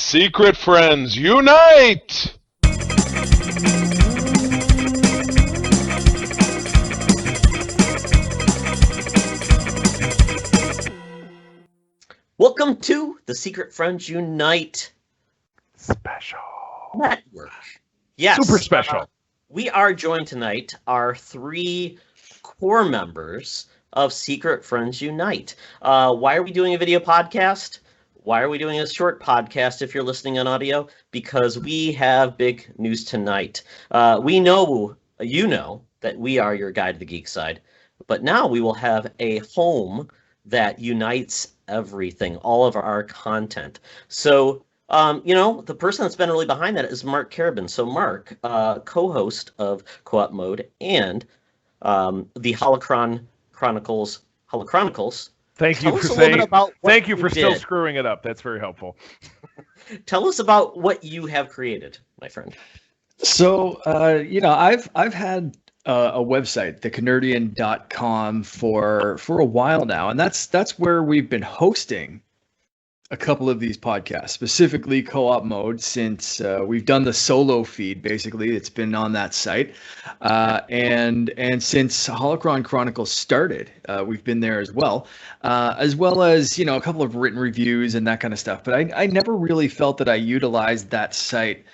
Secret friends, unite! Welcome to the Secret Friends Unite Special Network. Yes. Super special. We are joined tonight, our three core members of Secret Friends Unite. Why are we doing a video podcast? Why are we doing a short podcast if you're listening on audio? Because we have big news tonight. We know, you know, that we are your guide to the geek side, but now we will have a home that unites everything, all of our content. So, the person that's been really behind that is Mark Carabin. So Mark, co-host of Co-op Mode and the Holocron Chronicles. Thank you for saying. Thank you for still screwing it up. That's very helpful. Tell us about what you have created, my friend. So, I've had a website, thecanardian.com, for a while now, and that's where we've been hosting a couple of these podcasts, specifically Co-op Mode, since we've done the solo feed. Basically, it's been on that site, and since Holocron Chronicles started, we've been there as well as a couple of written reviews and that kind of stuff. But I never really felt that I utilized that site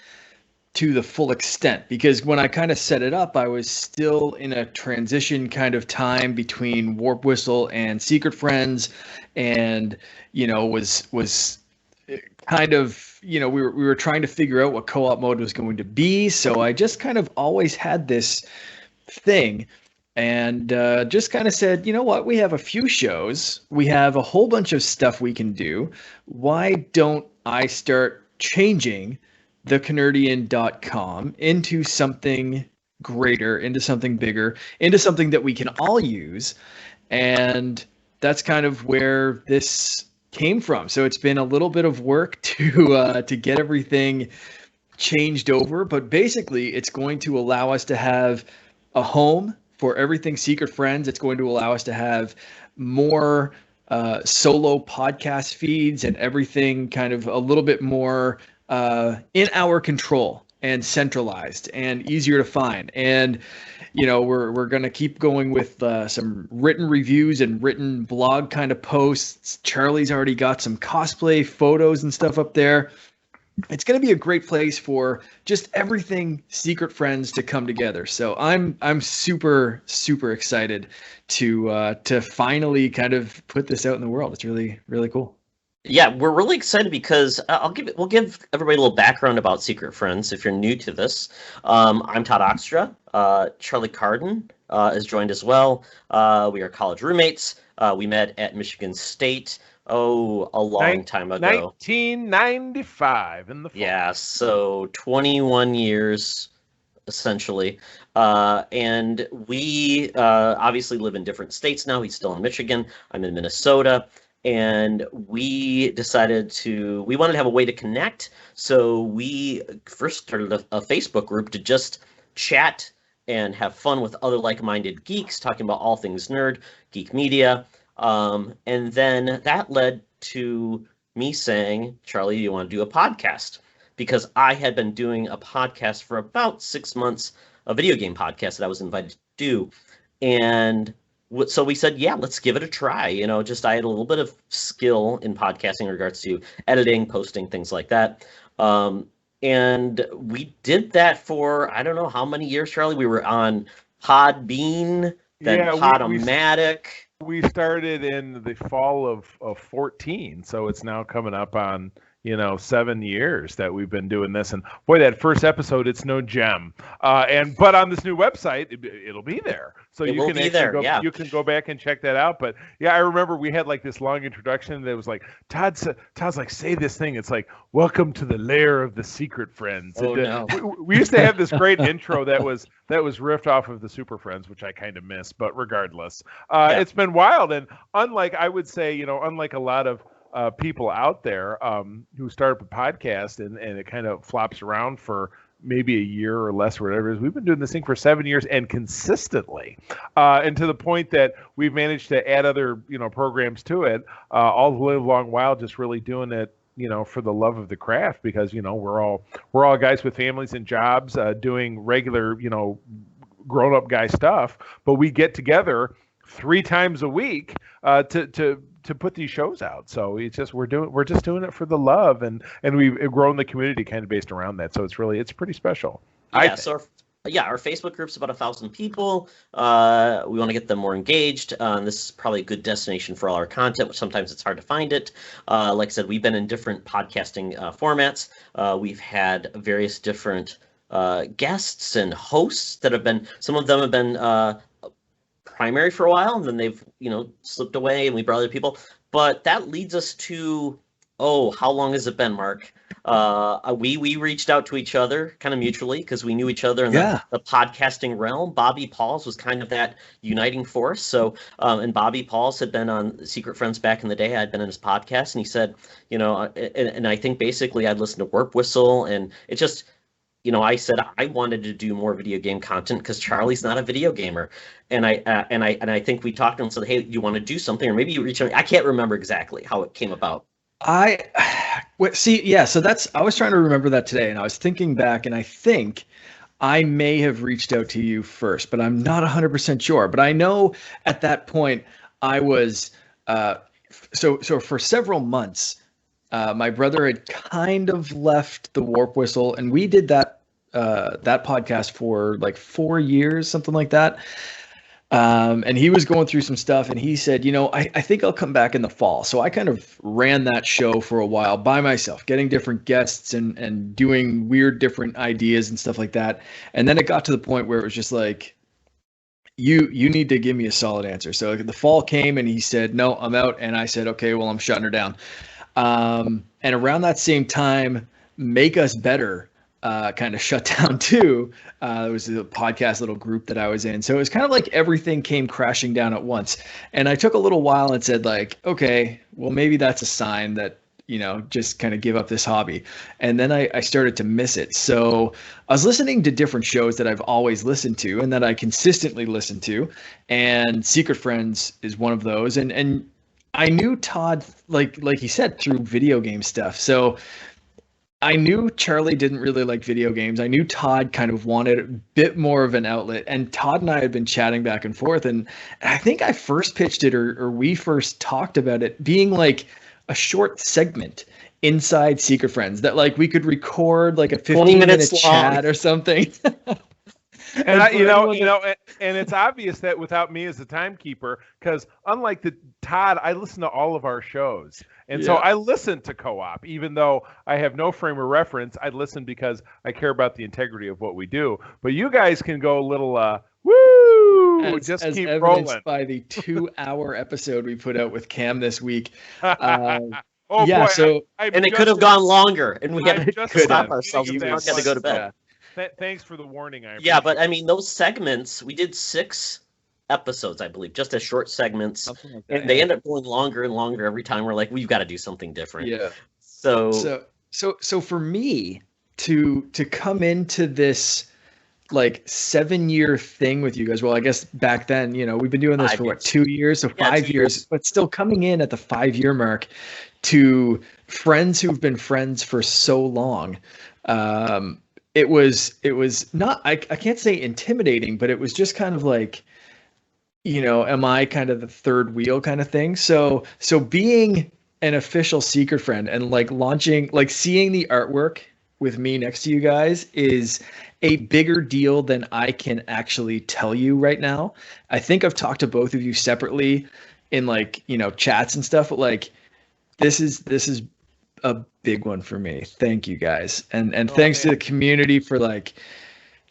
to the full extent, because when I kind of set it up, I was still in a transition kind of time between Warp Whistle and Secret Friends, and was kind of, we were trying to figure out what Co-op Mode was going to be. So I just kind of always had this thing, and just kind of said, you know what, we have a few shows, we have a whole bunch of stuff we can do. Why don't I start changing thecanardian.com into something greater, into something bigger, into something that we can all use? And that's kind of where this came from. So it's been a little bit of work to get everything changed over, but basically it's going to allow us to have a home for everything Secret Friends. It's going to allow us to have more solo podcast feeds and everything kind of a little bit more in our control and centralized and easier to find. And we're going to keep going with some written reviews and written blog kind of posts. Charlie's already got some cosplay photos and stuff up there. It's going to be a great place for just everything Secret Friends to come together. So I'm super, super excited to finally kind of put this out in the world. It's really, really cool. Yeah, we're really excited because we'll give everybody a little background about Secret Friends if you're new to this. I'm Todd Oxtra. Charlie Carden is joined as well. We are college roommates. We met at Michigan State, a long time ago. 1995 in the fall. Yeah, so 21 years essentially. And we obviously live in different states now. He's still in Michigan. I'm in Minnesota. And we decided we wanted to have a way to connect. So we first started a Facebook group to just chat and have fun with other like-minded geeks, talking about all things nerd, geek media. And then that led to me saying, Charlie, you want to do a podcast? Because I had been doing a podcast for about 6 months, a video game podcast that I was invited to do. And so we said, yeah, let's give it a try. I had a little bit of skill in podcasting in regards to editing, posting, things like that. And we did that for, I don't know how many years, Charlie. We were on Podbean, then Podomatic. We started in the fall of 14, so it's now coming up on 7 years that we've been doing this. And boy, that first episode, it's no gem. But on this new website, it'll be there. So you can go back and check that out. But yeah, I remember we had like this long introduction that was like, Todd's like, say this thing. It's like, welcome to the lair of the Secret Friends. Oh, no. We used to have this great intro that was riffed off of the Super Friends, which I kind of miss. But regardless, It's been wild. And unlike a lot of people out there who start up a podcast and it kind of flops around for maybe a year or less or whatever it is. We've been doing this thing for 7 years and consistently, and to the point that we've managed to add other programs to it all the way long while just really doing it for the love of the craft, because we're all guys with families and jobs, doing regular grown up guy stuff, but we get together 3 times a week to put these shows out. So it's just we're just doing it for the love, and we've grown the community kind of based around that. So it's pretty special. Yeah. Our Facebook group's about 1,000 people. We want to get them more engaged. This is probably a good destination for all our content, which sometimes it's hard to find it. Like I said, we've been in different podcasting formats. We've had various different guests and hosts that have been, some of them have been primary for a while, and then they've, slipped away, and we brought other people. But that leads us to, how long has it been, Mark? We reached out to each other kind of mutually because we knew each other in the podcasting realm. Bobby Pauls was kind of that uniting force. So, and Bobby Pauls had been on Secret Friends back in the day. I'd been in his podcast, and he said, and I think basically I'd listened to Warp Whistle, and it just, I said I wanted to do more video game content because Charlie's not a video gamer, and I think we talked to him and said, hey, you want to do something, or maybe you reach out. I can't remember exactly how it came about. So I was trying to remember that today, and I was thinking back, and I think I may have reached out to you first, but I'm not 100% sure. But I know at that point I was so for several months. My brother had kind of left the Warp Whistle, and we did that podcast for like 4 years, something like that. And he was going through some stuff, and he said, I think I'll come back in the fall. So I kind of ran that show for a while by myself, getting different guests and doing weird different ideas and stuff like that. And then it got to the point where it was just like, you need to give me a solid answer. So the fall came, and he said, no, I'm out. And I said, okay, well, I'm shutting her down. And around that same time, Make Us Better kind of shut down too. It was a podcast little group that I was in. So it was kind of like everything came crashing down at once. And I took a little while and said like, okay, well, maybe that's a sign that, just kind of give up this hobby. And then I started to miss it. So I was listening to different shows that I've always listened to and that I consistently listen to. And Secret Friends is one of those. And I knew Todd, like he said, through video game stuff. So I knew Charlie didn't really like video games. I knew Todd kind of wanted a bit more of an outlet. And Todd and I had been chatting back and forth. And I think I first pitched it, or we first talked about it being like a short segment inside Secret Friends that like we could record like a 15-minute chat or something. And and it's obvious that without me as the timekeeper, because unlike Todd, I listen to all of our shows. And so I listen to Co-op, even though I have no frame of reference. I listen because I care about the integrity of what we do. But you guys can go a little, woo, just keep rolling. By the 2-hour episode we put out with Cam this week. And it could have gone longer, and we had to stop ourselves. We had to go to bed. Thanks for the warning. But I mean, those segments, we did 6 episodes, I believe, just as short segments, like that, and they end up going longer and longer every time. We're like, we've got to do something different. Yeah. So for me to come into this like 7-year thing with you guys, well, I guess back then, we've been doing this for what, 2 years, so 5 years, but still coming in at the 5-year mark to friends who've been friends for so long. It was not, I can't say intimidating, but it was just kind of like, am I kind of the third wheel kind of thing? So being an official Secret Friend and like launching, like seeing the artwork with me next to you guys is a bigger deal than I can actually tell you right now. I think I've talked to both of you separately in like, chats and stuff, but like, this is a big one for me. Thank you guys. And thanks to the community for like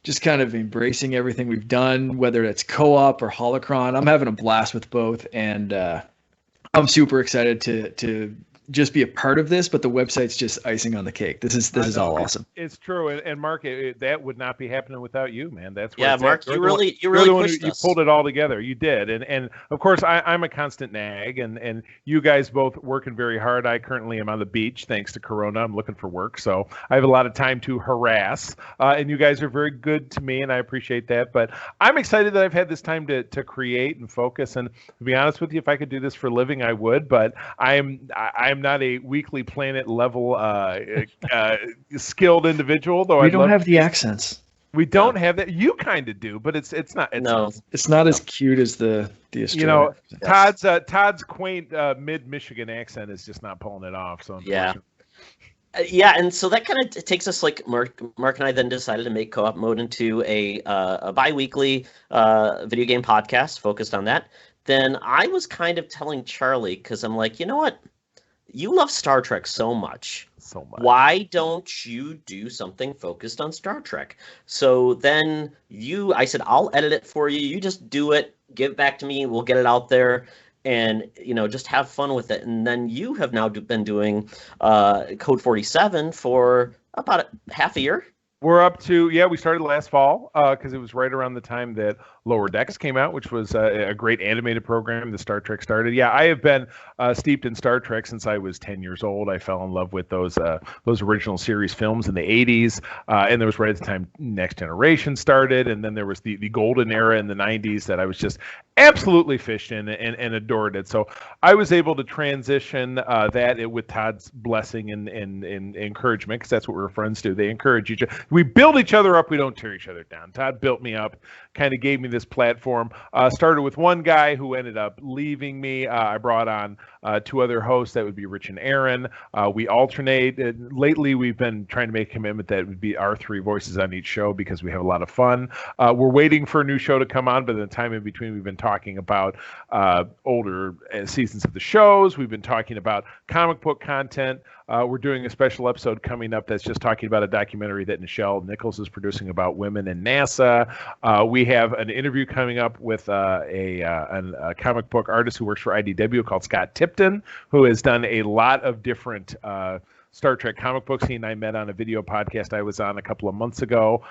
just kind of embracing everything we've done, whether it's Co-op or Holocron. I'm having a blast with both, and I'm super excited to just be a part of this, but the website's just icing on the cake. This is all awesome. It's true, and Mark, that would not be happening without you, man. That's Mark, you really pushed us. You pulled it all together. You did, and of course, I'm a constant nag, and you guys both working very hard. I currently am on the beach thanks to Corona. I'm looking for work, so I have a lot of time to harass, and you guys are very good to me, and I appreciate that. But I'm excited that I've had this time to create and focus. And to be honest with you, if I could do this for a living, I would. But I'm I'm not a Weekly Planet level skilled individual, though. We don't have the accents. We don't have that. You kind of do, but it's not. It's not as cute as the Australian. You know, Yes. Todd's quaint mid-Michigan accent is just not pulling it off. So Yeah. Yeah, and so that kind of takes us, like, Mark and I then decided to make Co-op Mode into a bi-weekly video game podcast focused on that. Then I was kind of telling Charlie, because I'm like, you know what? You love Star Trek so much. so much. Why don't you do something focused on Star Trek? So then I said, I'll edit it for you. You just do it, give it back to me. We'll get it out there. And, just have fun with it. And then you have now been doing Code 47 for about half a year. We're up to, we started last fall because it was right around the time that Lower Decks came out, which was a great animated program. The Star Trek started. Yeah, I have been steeped in Star Trek since I was 10 years old. I fell in love with those original series films in the 80s. And there was right at the time Next Generation started. And then there was the golden era in the 90s that I was just absolutely fished in and adored it. So I was able to transition that with Todd's blessing and encouragement, because that's what we're friends do. They encourage each other. We build each other up. We don't tear each other down. Todd built me up, kind of gave me this platform. Started with one guy who ended up leaving me. I brought on two other hosts. That would be Rich and Aaron. We alternate. Lately, we've been trying to make a commitment that it would be our three voices on each show because we have a lot of fun. We're waiting for a new show to come on, but in the time in between, we've been talking about older seasons of the shows. We've been talking about comic book content. We're doing a special episode coming up that's just talking about a documentary that Nichelle Nichols is producing about women in NASA. We have an interview coming up with a comic book artist who works for IDW called Scott Tipton, who has done a lot of different Star Trek comic books. He and I met on a video podcast I was on a couple of months ago.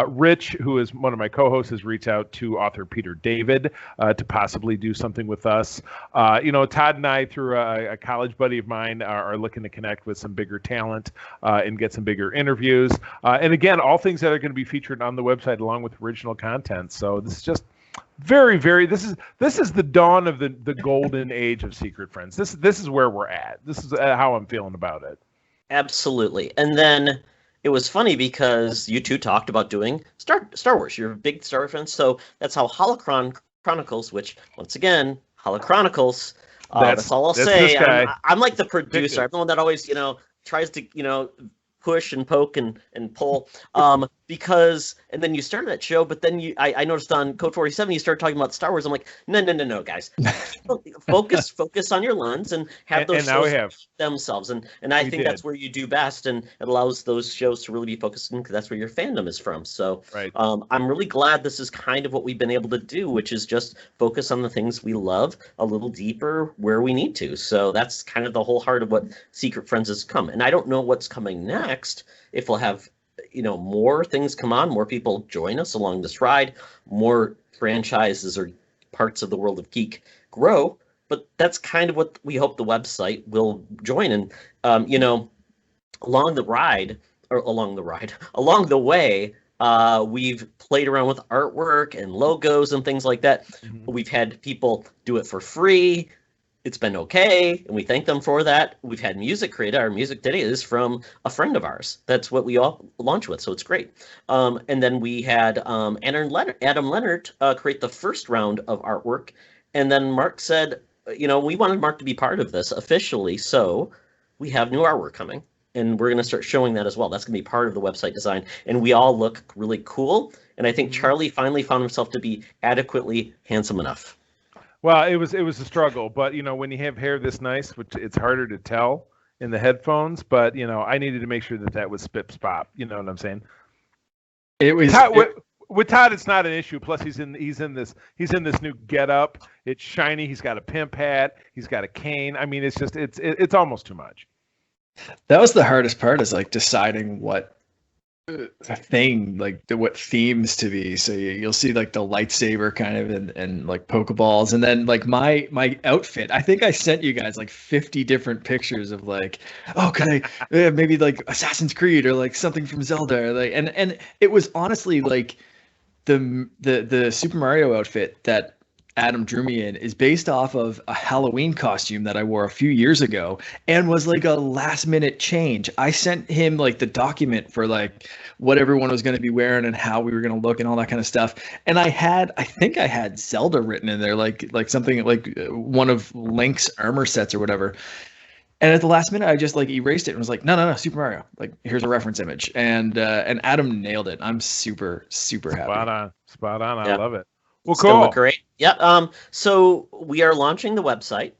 Rich, who is one of my co-hosts, has reached out to author Peter David to possibly do something with us. Todd and I, through a college buddy of mine, are looking to connect with some bigger talent and get some bigger interviews. And again, all things that are going to be featured on the website along with original content. So this is just very, very. This is the dawn of the golden age of Secret Friends. This is where we're at. This is how I'm feeling about it. Absolutely. And then it was funny because you two talked about doing Star Wars. You're a big Star Wars fan. So that's how Holocron Chronicles, which, once again, Chronicles, that's all I'll say. I'm like the producer. I'm the one that always, tries to, push and poke and pull. Because, and then you started that show, but then I noticed on Code 47, you started talking about Star Wars. I'm like, no, guys. focus on your lens and have those shows themselves. And I think that's where you do best, and it allows those shows to really be focused in, because that's where your fandom is from. So right. I'm really glad this is kind of what we've been able to do, which is just focus on the things we love a little deeper where we need to. So that's kind of the whole heart of what Secret Friends has come. And I don't know what's coming next, if we'll have more things come on, more people join us along this ride, more franchises or parts of the world of geek grow. But that's kind of what we hope the website will join. And, along the way, we've played around with artwork and logos and things like that. Mm-hmm. We've had people do it for free. It's been okay, and we thank them for that. We've had music created. Our music today is from a friend of ours. That's what we all launch with, so it's great. And then we had Adam Leonard create the first round of artwork. And then Mark said, we wanted Mark to be part of this officially, so we have new artwork coming. And we're going to start showing that as well. That's going to be part of the website design. And we all look really cool. And I think Charlie finally found himself to be adequately handsome enough. Well, it was a struggle, but when you have hair this nice, which it's harder to tell in the headphones, but I needed to make sure that was spip spop. You know what I'm saying? It was with Todd. It's not an issue. Plus, he's in this new getup. It's shiny. He's got a pimp hat. He's got a cane. I mean, it's just it's almost too much. That was the hardest part, is like deciding what thing, like what themes to be. So you'll see like the lightsaber kind of and like Pokeballs, and then like my outfit. I think I sent you guys like 50 different pictures of like, oh, could I maybe like Assassin's Creed or like something from Zelda, or like and it was honestly like the Super Mario outfit that Adam drew me in is based off of a Halloween costume that I wore a few years ago and was like a last minute change. I sent him like the document for like what everyone was going to be wearing and how we were going to look and all that kind of stuff. And I think I had Zelda written in there, like something like one of Link's armor sets or whatever. And at the last minute, I just like erased it and was like, no, Super Mario. Like, here's a reference image. And Adam nailed it. I'm super happy. Spot on. I Yeah. love it. Well, It's gonna cool. look great. Yeah. So we are launching the website.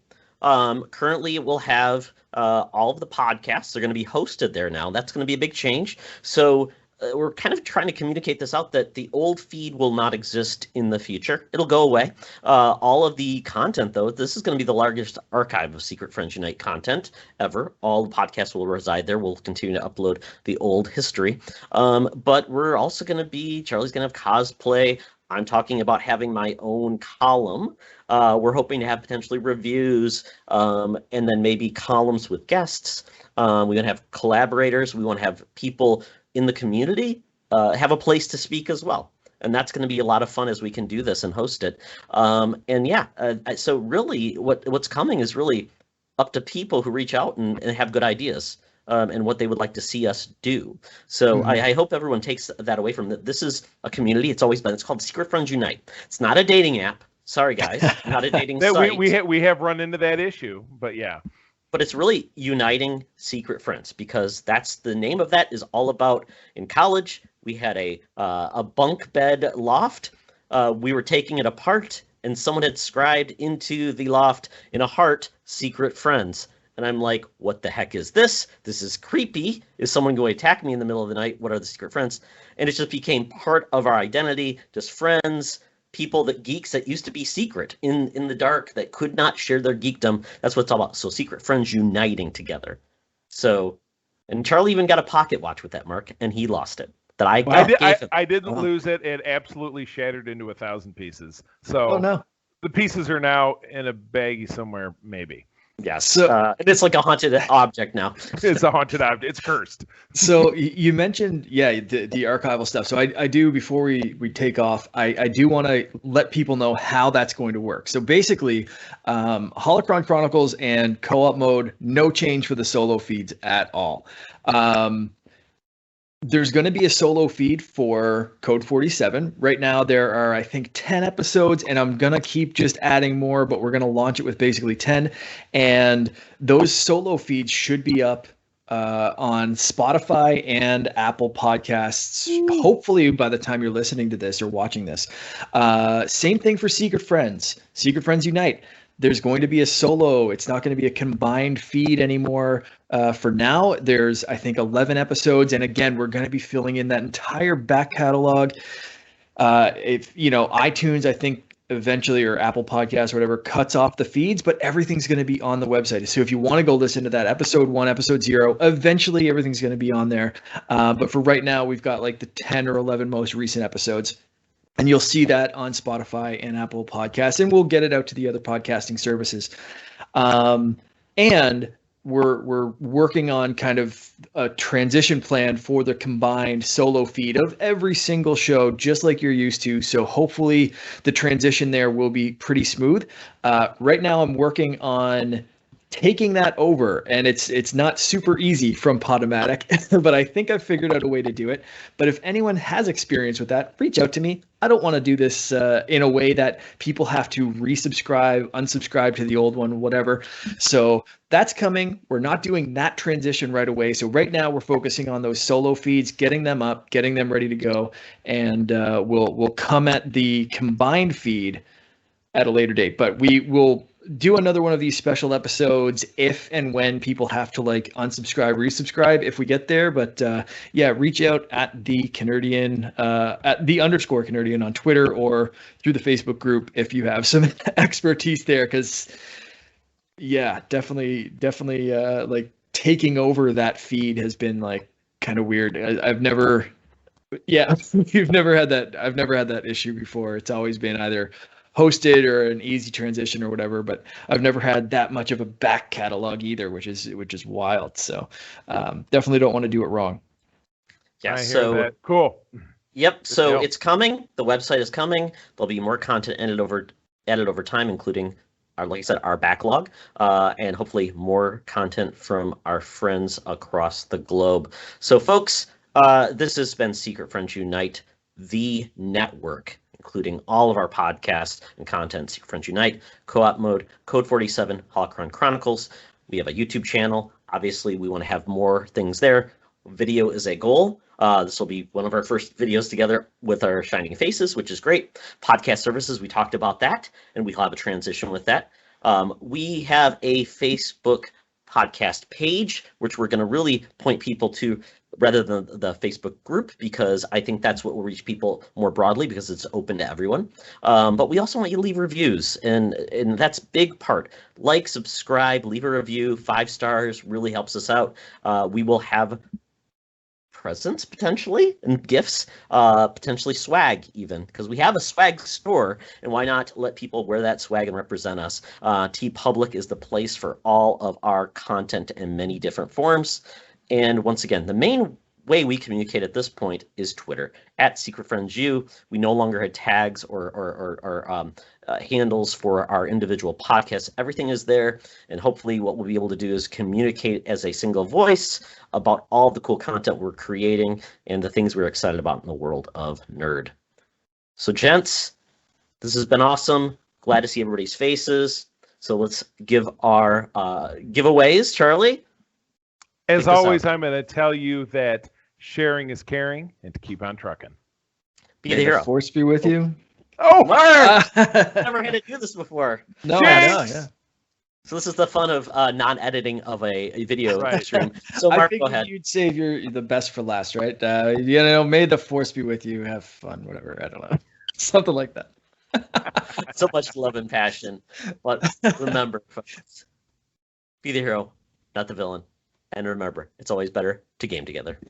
Currently, we'll have all of the podcasts are going to be hosted there now. That's going to be a big change. So we're kind of trying to communicate this out that the old feed will not exist in the future. It'll go away. All of the content, though, this is going to be the largest archive of Secret Friends Unite content ever. All the podcasts will reside there. We'll continue to upload the old history. But we're also going to be, Charlie's going to have cosplay. I'm talking about having my own column. We're hoping to have potentially reviews and then maybe columns with guests. We're going to have collaborators. We want to have people in the community have a place to speak as well. And that's going to be a lot of fun as we can do this and host it. So really what's coming is really up to people who reach out and have good ideas. And what they would like to see us do. So I hope everyone takes that away from that. This is a community. It's always been. It's called Secret Friends Unite. It's not a dating app. Sorry, guys. Not a dating site. We have run into that issue, but yeah. But it's really uniting secret friends because that's the name of that is all about. In college, we had a bunk bed loft. We were taking it apart, and someone had scribed into the loft in a heart, secret friends. And I'm like, what the heck is this? This is creepy. Is someone going to attack me in the middle of the night? What are the secret friends? And it just became part of our identity, just friends, geeks that used to be secret in the dark that could not share their geekdom. That's what it's all about. So secret friends uniting together. So, and Charlie even got a pocket watch with that, Mark, and he lost it. That I gave him. I didn't lose it. It absolutely shattered into 1,000 pieces. So Oh no. the pieces are now in a baggie somewhere, maybe. Yes. So- it's like a haunted object now. It's a haunted object. It's cursed. So you mentioned, the archival stuff. So I do, before we take off, I do want to let people know how that's going to work. So basically, Holocron Chronicles and co-op mode, no change for the solo feeds at all. There's going to be a solo feed for Code 47. Right now, there are, I think, 10 episodes, and I'm going to keep just adding more, but we're going to launch it with basically 10. And those solo feeds should be up on Spotify and Apple Podcasts, hopefully by the time you're listening to this or watching this. Same thing for Secret Friends. Secret Friends Unite. There's going to be a solo. It's not going to be a combined feed anymore. For now, there's, I think, 11 episodes. And again, we're going to be filling in that entire back catalog. If, iTunes, I think eventually, or Apple Podcasts or whatever, cuts off the feeds, but everything's going to be on the website. So if you want to go listen to that episode 1, episode 0, eventually everything's going to be on there. But for right now, we've got like the 10 or 11 most recent episodes. And you'll see that on Spotify and Apple Podcasts, and we'll get it out to the other podcasting services. And we're working on kind of a transition plan for the combined solo feed of every single show, just like you're used to. So hopefully the transition there will be pretty smooth. Right now, I'm working on taking that over, and it's not super easy from Podomatic, but I think I've figured out a way to do it. But if anyone has experience with that, reach out to me. I don't want to do this in a way that people have to resubscribe, unsubscribe to the old one, whatever. So that's coming. We're not doing that transition right away. So right now we're focusing on those solo feeds, getting them up, getting them ready to go, and we'll come at the combined feed at a later date. But we will do another one of these special episodes if and when people have to like unsubscribe, resubscribe if we get there. But reach out at the Canardian, at the _Canardian on Twitter or through the Facebook group if you have some expertise there. Because definitely like taking over that feed has been like kind of weird. I've never had that issue before. It's always been either hosted or an easy transition or whatever, but I've never had that much of a back catalog either, which is wild. So definitely don't want to do it wrong. Yeah. I hear that. Cool. Yep. So Good it's coming. The website is coming. There'll be more content added over added over time, including our, like I said, our backlog, and hopefully more content from our friends across the globe. So, folks, this has been Secret Friends Unite, the network, including all of our podcasts and content. Secret Friends Unite, Co-op Mode, Code 47, Holocron Chronicles. We have a YouTube channel. Obviously, we want to have more things there. Video is a goal. This will be one of our first videos together with our shining faces, which is great. Podcast services, we talked about that, and we'll have a transition with that. We have a Facebook podcast page, which we're going to really point people to rather than the Facebook group, because I think that's what will reach people more broadly because it's open to everyone. But we also want you to leave reviews, and that's a big part. Like, subscribe, leave a review. 5 stars really helps us out. We will have presents potentially and gifts, potentially swag even, because we have a swag store, and why not let people wear that swag and represent us? TeePublic is the place for all of our content in many different forms. And once again, the main way we communicate at this point is Twitter at Secret Friends U. We no longer had tags or handles for our individual podcasts. Everything is there, and hopefully what we'll be able to do is communicate as a single voice about all the cool content we're creating and the things we're excited about in the world of nerd. So, gents, this has been awesome. Glad to see everybody's faces. So let's give our giveaways. Charlie? As always, I'm going to tell you that sharing is caring, and to keep on trucking. Be the hero. Force be with you. Oh, Mark! Never had to do this before. No, I know, yeah. So this is the fun of non-editing of a video stream. So I Mark, think go ahead. you'd save the best for last, right? May the force be with you. Have fun, whatever. I don't know, something like that. So much love and passion. But remember, folks, be the hero, not the villain. And remember, it's always better to game together.